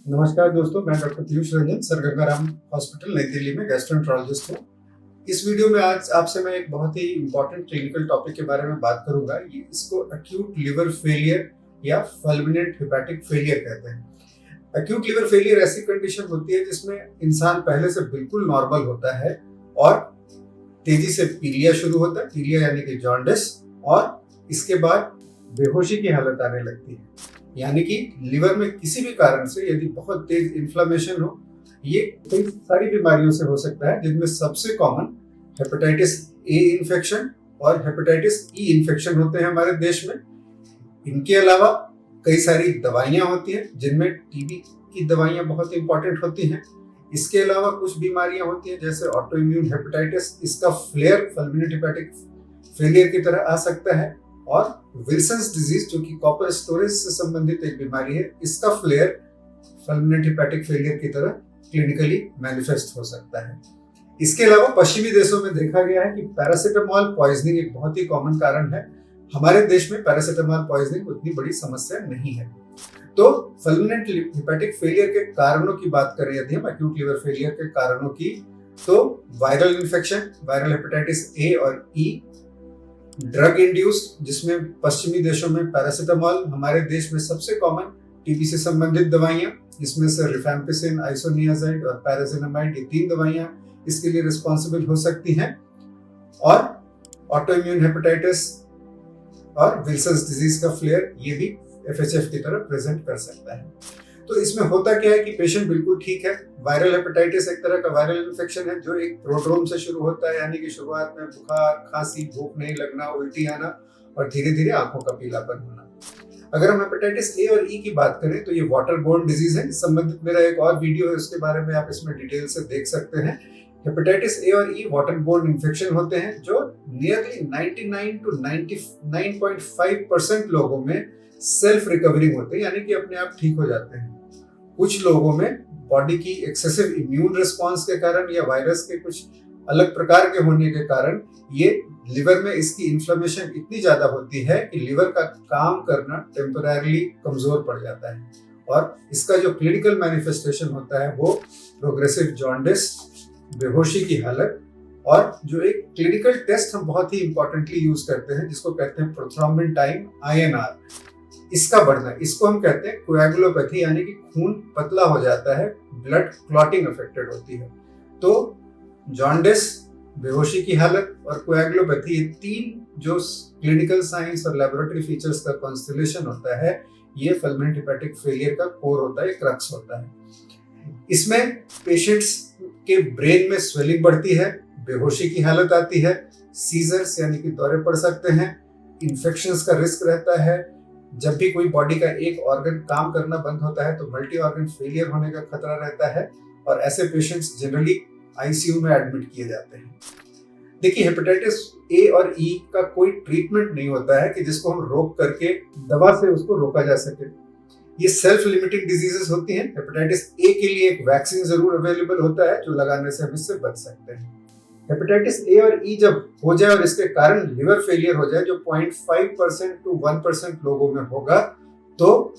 नमस्कार दोस्तों, मैं doctor Piyush Ranjan, sir Gangaram hospital नई दिल्ली में गैस्ट्रोएंटरोलॉजिस्ट हूँ। इस वीडियो में आज आपसे मैं एक बहुत ही इम्पोर्टेंट क्लिनिकल टॉपिक के बारे में बात करूंगा। ये इसको एक्यूट लिवर फेलियर या फुलमिनेंट हेपेटिक फेलियर कहते हैं। एक्यूट लिवर फेलियर ऐसी कंडीशन होती है जिसमें इंसान पहले से बिल्कुल नॉर्मल होता है और तेजी से पीलिया शुरू होता है, पीलिया यानी कि जॉन्डिस, और इसके बाद बेहोशी की हालत आने लगती है। यानी कि लिवर में किसी भी कारण से यदि बहुत तेज इन्फ्लेमेशन हो, ये कई सारी बीमारियों से हो सकता है, जिनमें सबसे कॉमन हेपेटाइटिस ए इन्फेक्शन और हेपेटाइटिस ई इन्फेक्शन होते हैं हमारे देश में। इनके अलावा कई सारी दवाइयां होती हैं, जिनमें टीबी की दवाइयां बहुत इंपॉर्टेंट होती हैं। इसके अलावा कुछ बीमारियां होती हैं जैसे ऑटो इम्यून हेपेटाइटिस, इसका फ्लेयर फुलमिनेंट हेपेटिक फेलियर की तरह आ सकता है, और विल्सन्स डिजीज जो कि कॉपर स्टोरेज से संबंधित एक बीमारी है, इसका फ्लेयर फुलमिनेंट हेपेटिक फेलियर की तरह क्लिनिकली मैनिफेस्ट हो सकता है। इसके अलावा पश्चिमी देशों में देखा गया है कि पैरासिटामोल पॉइजनिंग एक बहुत ही कॉमन कारण है। हमारे देश में पैरासिटामोल पॉइजनिंग उतनी बड़ी समस्या नहीं है। तो फुलमिनेंट हेपेटिक फेलियर के कारणों की बात करें यदि हम एक्यूट लिवर फेलियर के कारणों की, तो viral infection, viral hepatitis A और ई, ड्रग इंड्यूस्ड जिसमें पश्चिमी देशों में पैरासिटामोल, हमारे देश में सबसे कॉमन टीबी से संबंधित दवाइयां, जिसमें से रिफैम्पिसिन, आइसोनियाजाइड और पैराजिनामाइड, ये 3 दवाइयां इसके लिए रिस्पॉन्सिबल हो सकती हैं, और ऑटो इम्यून हेपेटाइटिस और विल्सन्स डिजीज का फ्लेयर ये भी एफएचएफ की तरह प्रेजेंट कर सकता है। तो इसमें होता क्या है कि पेशेंट बिल्कुल ठीक है। वायरल हेपेटाइटिस एक तरह का वायरल इन्फेक्शन है जो एक प्रोड्रोम से शुरू होता है, यानी कि शुरुआत में बुखार, खांसी, भूख नहीं लगना, उल्टी आना और धीरे धीरे आंखों का पीलापन होना। अगर हम हेपेटाइटिस ए और ई की बात करें तो ये वाटर बोर्न डिजीज है। इस संबंधित मेरा एक और वीडियो है, उसके बारे में आप इसमें डिटेल से देख सकते हैं। हेपेटाइटिस ए और ई वाटर बोर्न इन्फेक्शन होते हैं जो नियरली 99 to 99.5% लोगों में सेल्फ रिकवरिंग होते हैं, यानी कि अपने आप ठीक हो जाते हैं। कुछ लोगों में बॉडी की एक्सेसिव इम्यून रिस्पांस के कारण या वायरस के कुछ अलग प्रकार के होने के कारण ये लिवर में इसकी इन्फ्लेमेशन इतनी ज्यादा होती है कि लिवर का काम करना टेम्पररीली कमजोर पड़ जाता है, और इसका जो क्लिनिकल मैनिफेस्टेशन होता है वो प्रोग्रेसिव जॉन्डिस, बेहोशी की हालत, और जो एक क्लिनिकल टेस्ट हम बहुत ही इंपॉर्टेंटली यूज करते हैं जिसको कहते हैं प्रोथ्रोम्बिन टाइम, INR, इसका बढ़ना, इसको हम कहते हैं कोएगुलोपैथी, यानी कि खून पतला हो जाता है, ब्लड क्लॉटिंग अफेक्टेड होती है। तो जॉन्डिस, बेहोशी की हालत और कोएगुलोपैथी, ये 3 जो क्लिनिकल साइंस और लेबोरेटरी फीचर्स का कॉन्स्टेलेशन होता है, ये फुलमिनेंट हेपेटिक फेलियर का कोर होता है, क्रक्स होता है। इसमें पेशेंट्स के ब्रेन में स्वेलिंग बढ़ती है, बेहोशी की हालत आती है, सीजर्स यानी कि दौरे पड़ सकते हैं, इन्फेक्शंस का रिस्क रहता है। जब भी कोई बॉडी का एक ऑर्गन काम करना बंद होता है तो मल्टी ऑर्गन फेलियर होने का खतरा रहता है, और ऐसे पेशेंट्स जनरली आईसीयू में एडमिट किए जाते हैं। देखिए, हेपेटाइटिस ए और ई का कोई ट्रीटमेंट नहीं होता है कि जिसको हम रोक करके दवा से उसको रोका जा सके। ये सेल्फ लिमिटिंग डिजीजेस होती हैं। हेपेटाइटिस ए के लिए एक वैक्सीन जरूर अवेलेबल होता है जो लगाने से हम इससे बच सकते हैं। हेपेटाइटिस ए और ई जब हो जाए और इसके कारण लिवर फेलियर हो जाए, जो 0.5% to 1% लोगों में होगा, तो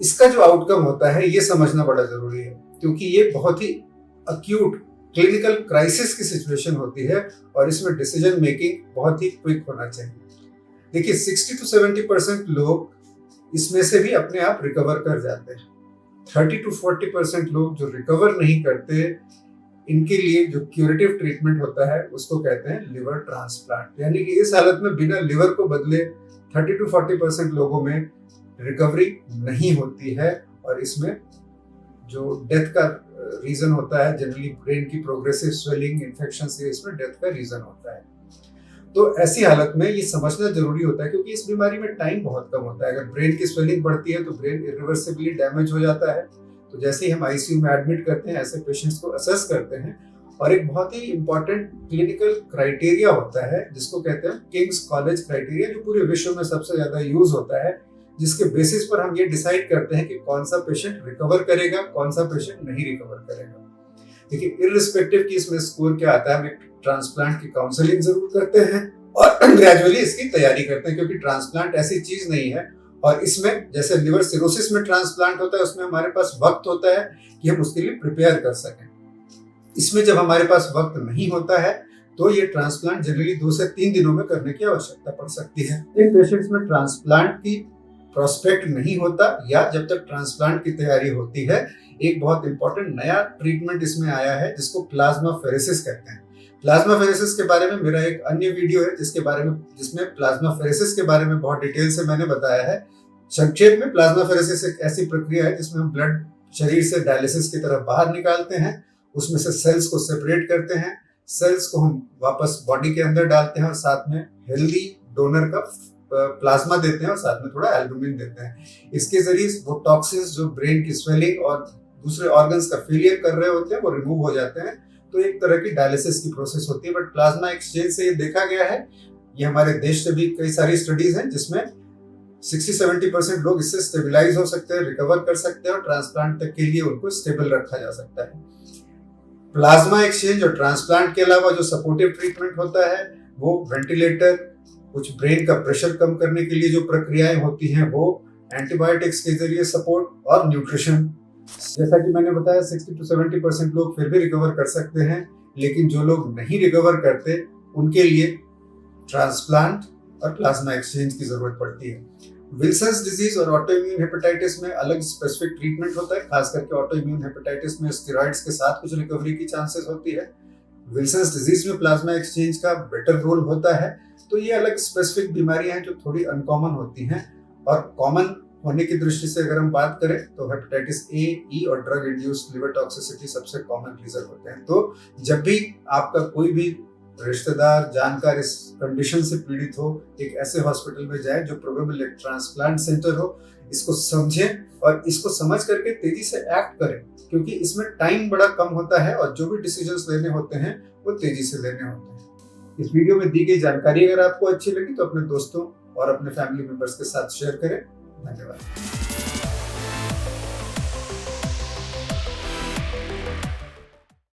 इसका जो आउटकम होता है ये समझना बड़ा जरूरी है, क्योंकि ये बहुत ही अक्यूट क्लिनिकल क्राइसिस की सिचुएशन होती है और इसमें डिसीजन मेकिंग बहुत ही क्विक होना चाहिए। देखिए, 60 to 70% लोग इसमें से भी अपने आप रिकवर कर जाते हैं। 30 to 40% लोग जो रिकवर नहीं करते, इनके लिए जो क्यूरेटिव ट्रीटमेंट होता है उसको कहते हैं लिवर ट्रांसप्लांट, यानी कि इस हालत में बिना लिवर को बदले 30 to 40% लोगों में रिकवरी नहीं होती है, और इसमें जो डेथ का रीजन होता है, जनरली ब्रेन की प्रोग्रेसिव स्वेलिंग, इन्फेक्शन से इसमें डेथ का रीजन होता है। तो ऐसी हालत में ये समझना जरूरी होता है, क्योंकि इस बीमारी में टाइम बहुत कम होता है। अगर ब्रेन की स्वेलिंग बढ़ती है तो ब्रेन इरिवर्सिबली डैमेज हो जाता है। तो जैसे ही हम आईसीयू में एडमिट करते हैं, ऐसे पेशेंट्स को असेस करते हैं, और एक बहुत ही इंपॉर्टेंट क्लिनिकल क्राइटेरिया होता है जिसको कहते हैं किंग्स कॉलेज क्राइटेरिया, जो पूरे विश्व में सबसे ज्यादा यूज होता है, जिसके बेसिस पर हम ये डिसाइड करते हैं कि कौन सा पेशेंट रिकवर करेगा, कौन सा पेशेंट नहीं रिकवर करेगा। देखिए, इररिस्पेक्टिव की इसमें स्कोर क्या आता है, हम एक ट्रांसप्लांट की काउंसलिंग जरूर करते हैं और ग्रेजुअली इसकी तैयारी करते हैं, क्योंकि ट्रांसप्लांट ऐसी चीज नहीं है और इसमें जैसे लिवर सिरोसिस में ट्रांसप्लांट होता है, उसमें हमारे पास वक्त होता है कि हम उसके लिए प्रिपेयर कर सकें। इसमें जब हमारे पास वक्त नहीं होता है तो ये ट्रांसप्लांट जनरली 2 से 3 दिनों में करने की आवश्यकता पड़ सकती है। इन पेशेंट्स में ट्रांसप्लांट की प्रोस्पेक्ट नहीं होता या जब तक ट्रांसप्लांट की तैयारी होती है, एक बहुत इंपॉर्टेंट नया ट्रीटमेंट इसमें आया है जिसको प्लाज्माफेरेसिस कहते हैं। प्लाज्माफेरेसिस के बारे में मेरा एक अन्य वीडियो है जिसमें प्लाज्माफेरेसिस के बारे में बहुत डिटेल से मैंने बताया है। संक्षेप में प्लाज्माफेरेसिस एक ऐसी प्रक्रिया है जिसमें हम ब्लड शरीर से डायलिसिस की तरफ बाहर निकालते हैं, उसमें से सेल्स को सेपरेट करते हैं, सेल्स को हम वापस बॉडी के अंदर डालते हैं और साथ में हेल्दी डोनर का प्लाज्मा देते हैं और साथ में थोड़ा एल्बुमिन देते हैं। इसके जरिए वो टॉक्सिन्स जो ब्रेन की स्वेलिंग और दूसरे ऑर्गन्स का फेलियर कर रहे होते हैं वो रिमूव हो जाते हैं। तो एक तरह की डायलिसिस की प्रोसेस होती है। बट प्लाज्मा एक्सचेंज से ये देखा गया है, ये हमारे देश से भी कई सारी स्टडीज हैं जिसमें 60-70% लोग इससे स्टेबलाइज हो सकते हैं, रिकवर कर सकते हैं और ट्रांसप्लांट तक के लिए उनको स्टेबल रखा जा सकता है। प्लाज्मा एक्सचेंज और ट्रांसप्लांट के अलावा जो सपोर्टिव ट्रीटमेंट होता है वो वेंटिलेटर, कुछ ब्रेन का प्रेशर कम करने के लिए जो प्रक्रियाएं होती हैं वो, एंटीबायोटिक्स के जरिए सपोर्ट और न्यूट्रिशन। जैसा कि मैंने बताया 60-70% लोग फिर भी रिकवर कर सकते हैं, लेकिन जो लोग नहीं रिकवर करते उनके लिए ट्रांसप्लांट और प्लाज्मा एक्सचेंज की जरूरत पड़ती है। विल्सन्स डिजीज और ऑटोइम्यून हेपेटाइटिस में अलग स्पेसिफिक ट्रीटमेंट होता है। खास करके ऑटोइम्यून हेपेटाइटिस में स्टेरॉइड्स के साथ कुछ रिकवरी की चांसेस होती है। विल्सन्स डिजीज में प्लाज्मा एक्सचेंज का बेटर रोल होता है। तो ये अलग स्पेसिफिक बीमारियां हैं जो थोड़ी अनकॉमन होती हैं, और कॉमन होने की दृष्टि से अगर हम बात करें तो हेपेटाइटिस ए, ई और ड्रग इंड्यूस्ड लिवर टॉक्सिसिटी सबसे कॉमन रीजन होते हैं। तो जब भी आपका कोई भी रिश्तेदार, जानकार इस कंडीशन से पीड़ित हो, एक ऐसे हॉस्पिटल में जाए जो प्रोबेबल एक ट्रांसप्लांट सेंटर हो। इसको समझें और इसको समझ करके तेजी से एक्ट करें, क्योंकि इसमें टाइम बड़ा कम होता है और जो भी डिसीजंस लेने होते हैं वो तेजी से लेने होते हैं। इस वीडियो में दी गई जानकारी अगर आपको अच्छी लगी तो अपने दोस्तों और अपने फैमिली मेंबर्स के साथ शेयर करें। धन्यवाद।